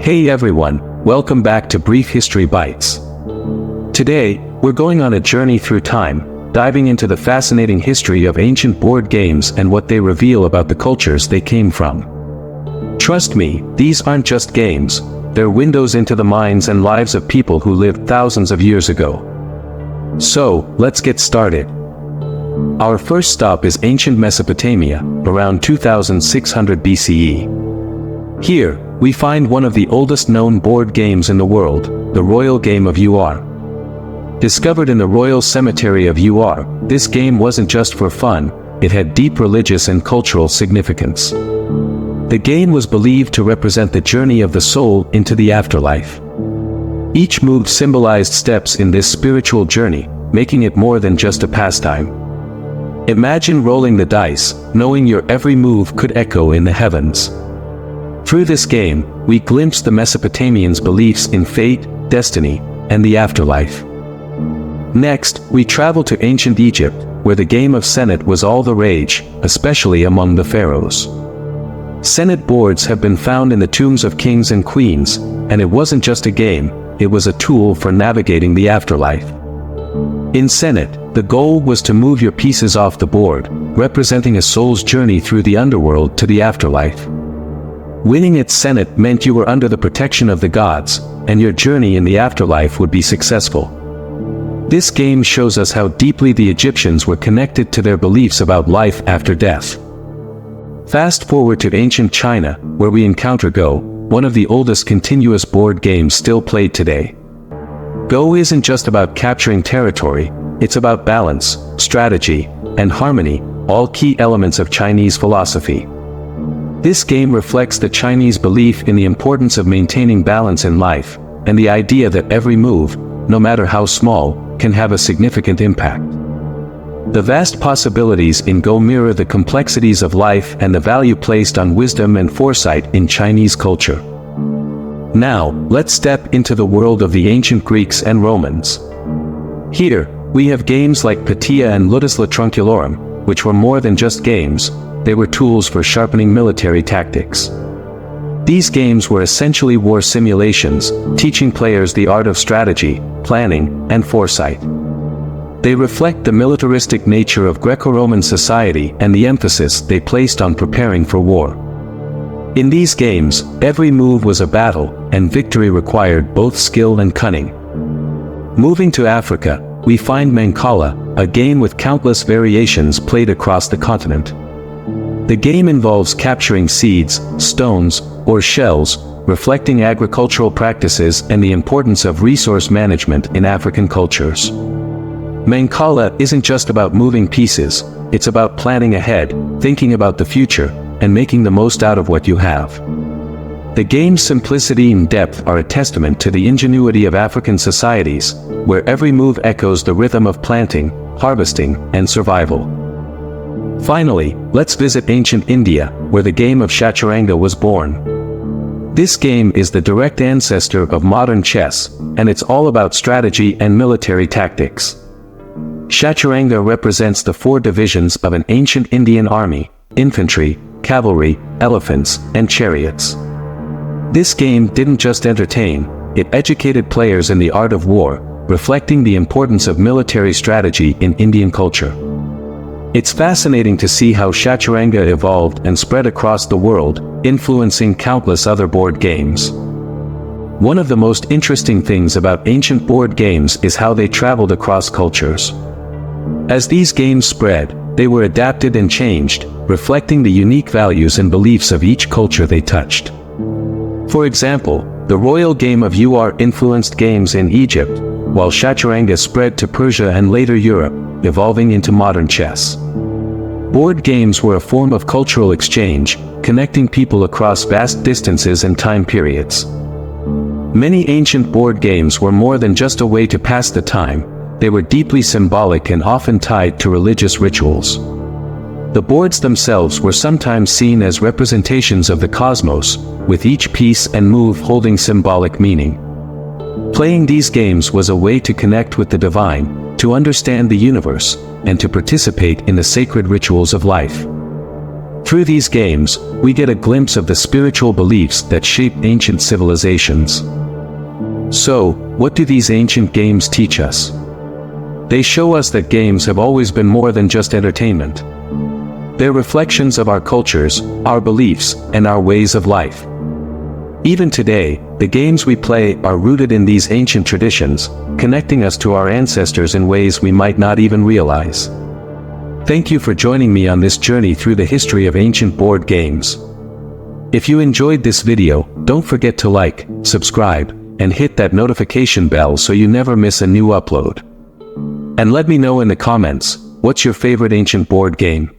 Hey everyone, welcome back to Brief History Bites. Today, we're going on a journey through time, diving into the fascinating history of ancient board games and what they reveal about the cultures they came from. Trust me, these aren't just games, they're windows into the minds and lives of people who lived thousands of years ago. So, let's get started. Our first stop is ancient Mesopotamia, around 2600 BCE. Here, we find one of the oldest known board games in the world, the royal game of Ur. Discovered in the royal cemetery of Ur, this game wasn't just for fun, it had deep religious and cultural significance. The game was believed to represent the journey of the soul into the afterlife. Each move symbolized steps in this spiritual journey, making it more than just a pastime. Imagine rolling the dice, knowing your every move could echo in the heavens. Through this game, we glimpse the Mesopotamians' beliefs in fate, destiny, and the afterlife. Next, we travel to ancient Egypt, where the game of Senet was all the rage, especially among the pharaohs. Senet boards have been found in the tombs of kings and queens, and it wasn't just a game, it was a tool for navigating the afterlife. In Senet, the goal was to move your pieces off the board, representing a soul's journey through the underworld to the afterlife. Winning at Senet meant you were under the protection of the gods, and your journey in the afterlife would be successful. This game shows us how deeply the Egyptians were connected to their beliefs about life after death. Fast forward to ancient China, where we encounter Go, one of the oldest continuous board games still played today. Go isn't just about capturing territory, it's about balance, strategy, and harmony, all key elements of Chinese philosophy. This game reflects the Chinese belief in the importance of maintaining balance in life, and the idea that every move, no matter how small, can have a significant impact. The vast possibilities in Go mirror the complexities of life and the value placed on wisdom and foresight in Chinese culture. Now, let's step into the world of the ancient Greeks and Romans. Here, we have games like Patia and Ludus Latrunculorum, which were more than just games, they were tools for sharpening military tactics. These games were essentially war simulations, teaching players the art of strategy, planning, and foresight. They reflect the militaristic nature of Greco-Roman society and the emphasis they placed on preparing for war. In these games, every move was a battle, and victory required both skill and cunning. Moving to Africa, we find Mancala, a game with countless variations played across the continent. The game involves capturing seeds, stones, or shells, reflecting agricultural practices and the importance of resource management in African cultures. Mancala isn't just about moving pieces, it's about planning ahead, thinking about the future, and making the most out of what you have. The game's simplicity and depth are a testament to the ingenuity of African societies, where every move echoes the rhythm of planting, harvesting, and survival. Finally, let's visit ancient India, where the game of Chaturanga was born. This game is the direct ancestor of modern chess, and it's all about strategy and military tactics. Chaturanga represents the four divisions of an ancient Indian army: infantry, cavalry, elephants, and chariots. This game didn't just entertain, it educated players in the art of war, reflecting the importance of military strategy in Indian culture. It's fascinating to see how Chaturanga evolved and spread across the world, influencing countless other board games. One of the most interesting things about ancient board games is how they traveled across cultures. As these games spread, they were adapted and changed, reflecting the unique values and beliefs of each culture they touched. For example, the royal game of Ur influenced games in Egypt, while Chaturanga spread to Persia and later Europe, evolving into modern chess. Board games were a form of cultural exchange, connecting people across vast distances and time periods. Many ancient board games were more than just a way to pass the time, they were deeply symbolic and often tied to religious rituals. The boards themselves were sometimes seen as representations of the cosmos, with each piece and move holding symbolic meaning. Playing these games was a way to connect with the divine, to understand the universe, and to participate in the sacred rituals of life. Through these games, we get a glimpse of the spiritual beliefs that shaped ancient civilizations. So, what do these ancient games teach us? They show us that games have always been more than just entertainment. They're reflections of our cultures, our beliefs, and our ways of life. Even today, the games we play are rooted in these ancient traditions, connecting us to our ancestors in ways we might not even realize. Thank you for joining me on this journey through the history of ancient board games. If you enjoyed this video, don't forget to like, subscribe, and hit that notification bell so you never miss a new upload. And let me know in the comments, what's your favorite ancient board game?